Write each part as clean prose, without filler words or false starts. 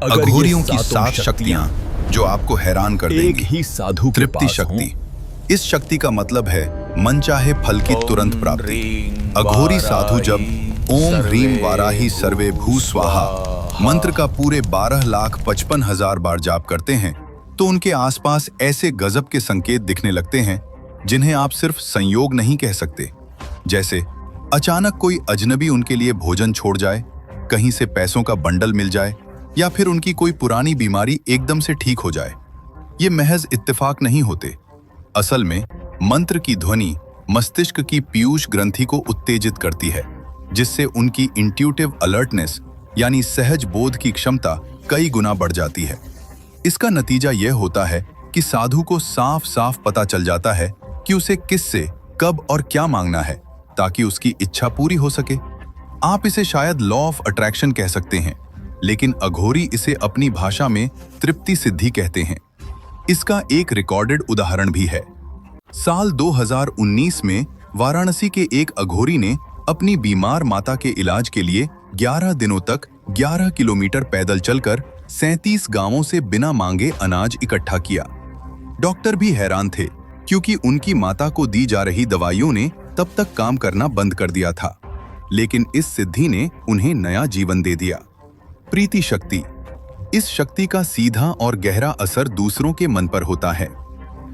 अघोरियों की 7 शक्तियां जो आपको हैरान कर देंगी। एक ही साधु के तृप्ति पास शक्ति। इस शक्ति का मतलब है मनचाहे फल की तुरंत प्राप्ति। अघोरी साधु जब ओम ह्रीम वाराही सर्वे भू स्वाहा मंत्र का पूरे 12,55,000 बार जाप करते हैं तो उनके आसपास ऐसे गजब के संकेत दिखने लगते हैं जिन्हें आप सिर्फ संयोग नहीं कह सकते। जैसे अचानक कोई अजनबी उनके लिए भोजन छोड़ जाए, कहीं से पैसों का बंडल मिल जाए या फिर उनकी कोई पुरानी बीमारी एकदम से ठीक हो जाए। ये महज इत्तेफाक नहीं होते। असल में मंत्र की ध्वनि मस्तिष्क की पीयूष ग्रंथि को उत्तेजित करती है, जिससे उनकी इंट्यूटिव अलर्टनेस यानी सहज बोध की क्षमता कई गुना बढ़ जाती है। इसका नतीजा यह होता है कि साधु को साफ साफ पता चल जाता है कि उसे किससे, कब और क्या मांगना है ताकि उसकी इच्छा पूरी हो सके। आप इसे शायद लॉ ऑफ अट्रैक्शन कह सकते हैं, लेकिन अघोरी इसे अपनी भाषा में तृप्ति सिद्धि कहते हैं। इसका एक रिकॉर्डेड उदाहरण भी है। साल 2019 में वाराणसी के एक अघोरी ने अपनी बीमार माता के इलाज के लिए 11 दिनों तक 11 किलोमीटर पैदल चलकर 37 गांवों से बिना मांगे अनाज इकट्ठा किया। डॉक्टर भी हैरान थे क्योंकि उनकी माता को दी जा रही दवाइयों ने तब तक काम करना बंद कर दिया था, लेकिन इस सिद्धि ने उन्हें नया जीवन दे दिया। प्रीति शक्ति। इस शक्ति का सीधा और गहरा असर दूसरों के मन पर होता है।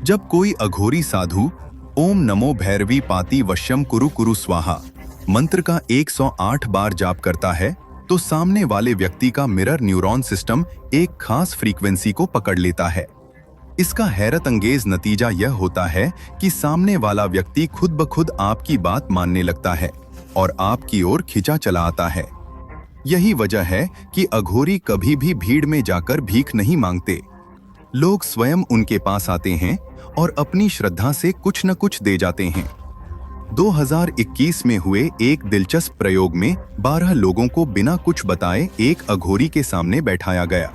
जब कोई अघोरी साधु ओम नमो भैरवी पाति वश्यम कुरु कुरु स्वाहा मंत्र का 108 बार जाप करता है तो सामने वाले व्यक्ति का मिरर न्यूरॉन सिस्टम एक खास फ्रीक्वेंसी को पकड़ लेता है। इसका हैरत अंगेज नतीजा यह होता है कि सामने वाला व्यक्ति खुद ब खुद आपकी बात मानने लगता है और आपकी ओर खिंचा चला आता है। यही वजह है कि अघोरी कभी भी भीड़ में जाकर भीख नहीं मांगते। लोग स्वयं उनके पास आते हैं और अपनी श्रद्धा से कुछ न कुछ दे जाते हैं। 2021 में हुए एक दिलचस्प प्रयोग में 12 लोगों को बिना कुछ बताए एक अघोरी के सामने बैठाया गया।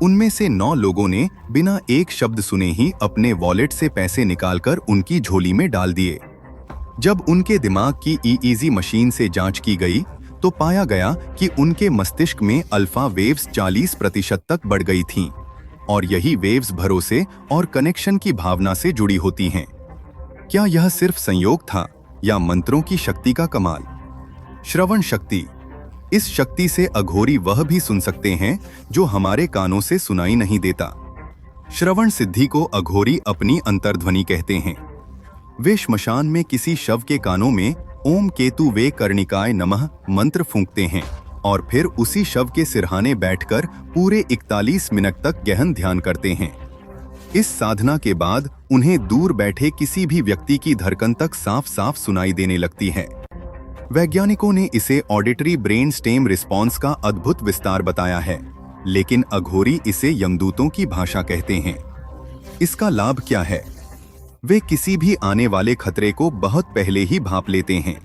उनमें से 9 लोगों ने बिना एक शब्द सुने ही अपने वॉलेट से पैसे निकालकर उनकी झोली में डाल दिए। जब उनके दिमाग की ईईजी मशीन से जांच की गई तो पाया गया कि उनके मस्तिष्क में अल्फा वेव्स 40% तक बढ़ गई थीं और यही वेव्स भरोसे और कनेक्शन की भावना से जुड़ी होती हैं। क्या यह सिर्फ संयोग था या मंत्रों की शक्ति का कमाल? श्रवण शक्ति। इस शक्ति से अघोरी वह भी सुन सकते हैं जो हमारे कानों से सुनाई नहीं देता। श्रवण सिद्धि को अघोरी अपनी अंतर्ध्वनि कहते हैं। वे श्मशान में किसी शव के कानों में ओम केतु वे कर्णिकाय नमः मंत्र फूंकते हैं और फिर उसी शव के सिरहाने बैठकर पूरे 41 मिनट तक गहन ध्यान करते हैं। इस साधना के बाद उन्हें दूर बैठे किसी भी व्यक्ति की धड़कन तक साफ साफ सुनाई देने लगती है। वैज्ञानिकों ने इसे ऑडिटरी ब्रेन स्टेम रिस्पॉन्स का अद्भुत विस्तार बताया है, लेकिन अघोरी इसे यमदूतों की भाषा कहते हैं। इसका लाभ क्या है? वे किसी भी आने वाले खतरे को बहुत पहले ही भांप लेते हैं।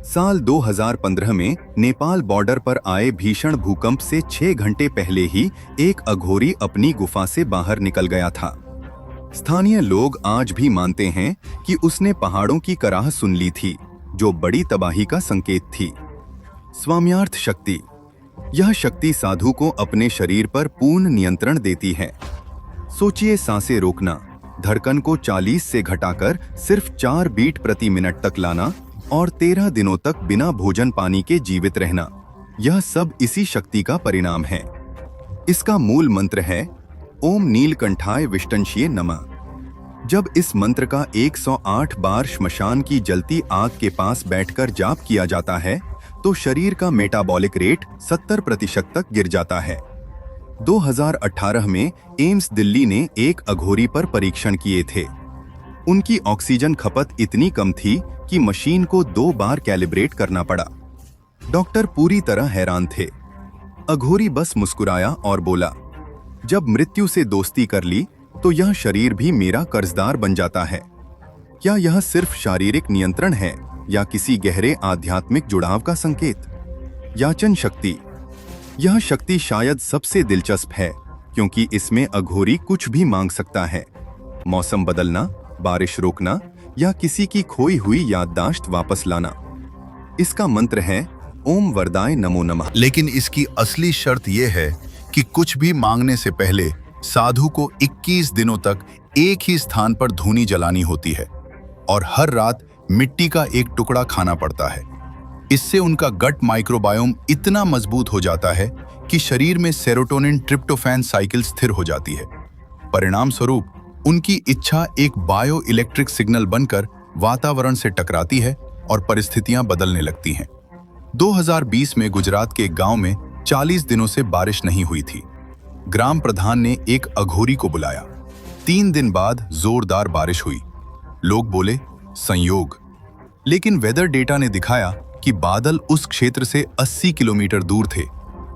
साल 2015 में नेपाल बॉर्डर पर आए भीषण भूकंप से 6 घंटे पहले ही एक अघोरी अपनी गुफा से बाहर निकल गया था। स्थानीय लोग आज भी मानते हैं कि उसने पहाड़ों की कराह सुन ली थी, जो बड़ी तबाही का संकेत थी। स्वाम्यार्थ शक्ति। यह शक्ति साधु को अपने शरीर पर पूर्ण नियंत्रण देती है। सोचिए, सांसें रोकना, धड़कन को 40 से घटाकर सिर्फ 4 बीट प्रति मिनट तक लाना और 13 दिनों तक बिना भोजन पानी के जीवित रहना, यह सब इसी शक्ति का परिणाम है। इसका मूल मंत्र है ओम नीलकंठाय विष्टंशिये नमः। जब इस मंत्र का 108 बार श्मशान की जलती आग के पास बैठकर जाप किया जाता है तो शरीर का मेटाबॉलिक रेट 70% तक गिर जाता है। 2018 में एम्स दिल्ली ने एक अघोरी पर परीक्षण किए थे। उनकी ऑक्सीजन खपत इतनी कम थी कि मशीन को 2 बार कैलिब्रेट करना पड़ा। डॉक्टर पूरी तरह हैरान थे। अघोरी बस मुस्कुराया और बोला, जब मृत्यु से दोस्ती कर ली तो यह शरीर भी मेरा कर्जदार बन जाता है। क्या यह सिर्फ शारीरिक नियंत्रण है या किसी गहरे आध्यात्मिक जुड़ाव का संकेत? याचन शक्ति। यह शक्ति शायद सबसे दिलचस्प है क्योंकि इसमें अघोरी कुछ भी मांग सकता है। मौसम बदलना, बारिश रोकना या किसी की खोई हुई याददाश्त वापस लाना। इसका मंत्र है ओम वरदाय नमो नमः। लेकिन इसकी असली शर्त यह है कि कुछ भी मांगने से पहले साधु को 21 दिनों तक एक ही स्थान पर धूनी जलानी होती है और हर रात मिट्टी का एक टुकड़ा खाना पड़ता है। इससे उनका गट माइक्रोबायोम इतना मजबूत हो जाता है कि शरीर में सेरोटोनिन ट्रिप्टोफैन साइकिल स्थिर हो जाती है। परिणाम स्वरूप उनकी इच्छा एक बायो इलेक्ट्रिक सिग्नल बनकर वातावरण से टकराती है और परिस्थितियां बदलने लगती हैं। 2020 में गुजरात के एक गांव में 40 दिनों से बारिश नहीं हुई थी। ग्राम प्रधान ने एक अघोरी को बुलाया। 3 दिन बाद जोरदार बारिश हुई। लोग बोले संयोग, लेकिन वेदर डेटा ने दिखाया कि बादल उस क्षेत्र से 80 किलोमीटर दूर थे,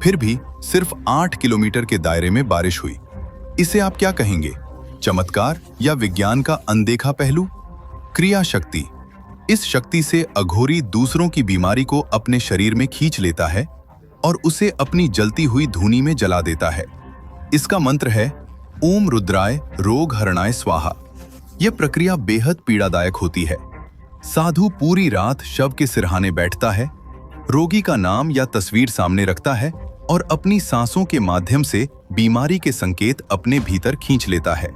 फिर भी सिर्फ 8 किलोमीटर के दायरे में बारिश हुई। इसे आप क्या कहेंगे, चमत्कार या विज्ञान का अनदेखा पहलू? क्रिया शक्ति। इस शक्ति से अघोरी दूसरों की बीमारी को अपने शरीर में खींच लेता है और उसे अपनी जलती हुई धूनी में जला देता है। इसका मंत्र है ओम रुद्राय रोग हरणाय स्वाहा। यह प्रक्रिया बेहद पीड़ादायक होती है। साधु पूरी रात शव के सिरहाने बैठता है, रोगी का नाम या तस्वीर सामने रखता है और अपनी सांसों के माध्यम से बीमारी के संकेत अपने भीतर खींच लेता है।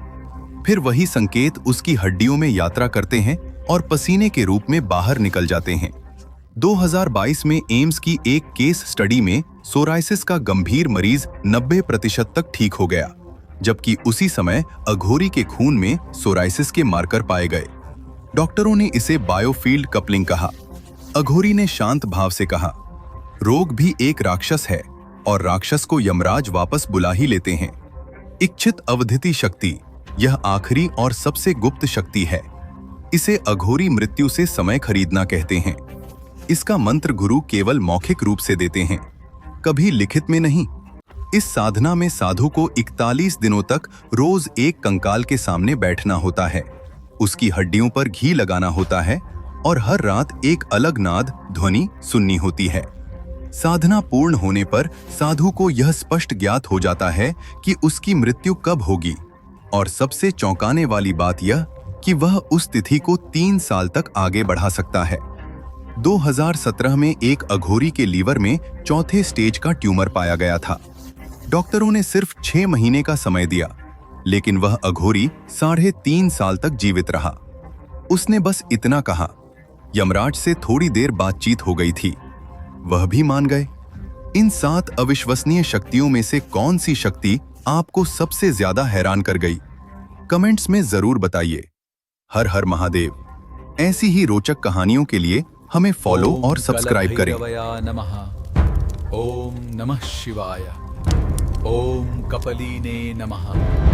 फिर वही संकेत उसकी हड्डियों में यात्रा करते हैं और पसीने के रूप में बाहर निकल जाते हैं। 2022 में एम्स की एक केस स्टडी में सोराइसिस का गंभीर मरीज 90% तक ठीक हो गया, जबकि उसी समय अघोरी के खून में सोराइसिस के मार्कर पाए गए। डॉक्टरों ने इसे बायोफील्ड कपलिंग कहा। अघोरी ने शांत भाव से कहा, रोग भी एक राक्षस है और राक्षस को यमराज वापस बुला ही लेते हैं। इच्छित अवधिति शक्ति, यह आखिरी और सबसे गुप्त शक्ति है। इसे अघोरी मृत्यु से समय खरीदना कहते हैं। इसका मंत्र गुरु केवल मौखिक रूप से देते हैं, कभी लिखित में नहीं। इस साधना में साधु को 41 दिनों तक रोज एक कंकाल के सामने बैठना होता है, उसकी हड्डियों पर घी लगाना होता है और हर रात एक अलग नाद ध्वनि सुननी होती है। साधना पूर्ण होने पर साधु को यह स्पष्ट ज्ञात हो जाता है कि उसकी मृत्यु कब होगी, और सबसे चौंकाने वाली बात यह कि वह उस तिथि को 3 साल तक आगे बढ़ा सकता है। 2017 में एक अघोरी के लीवर में 4थे स्टेज का ट्यूमर पाया गया था। डॉक्टरों ने सिर्फ 6 महीने का समय दिया, लेकिन वह अघोरी 3.5 साल तक जीवित रहा। उसने बस इतना कहा, यमराज से थोड़ी देर बातचीत हो गई थी, वह भी मान गए। इन 7 अविश्वसनीय शक्तियों में से कौन सी शक्ति आपको सबसे ज्यादा हैरान कर गई? कमेंट्स में जरूर बताइए। हर हर महादेव। ऐसी ही रोचक कहानियों के लिए हमें फॉलो और सब्सक्राइब करें। ओम नमः शिवाय। ओम कपलीने नमः।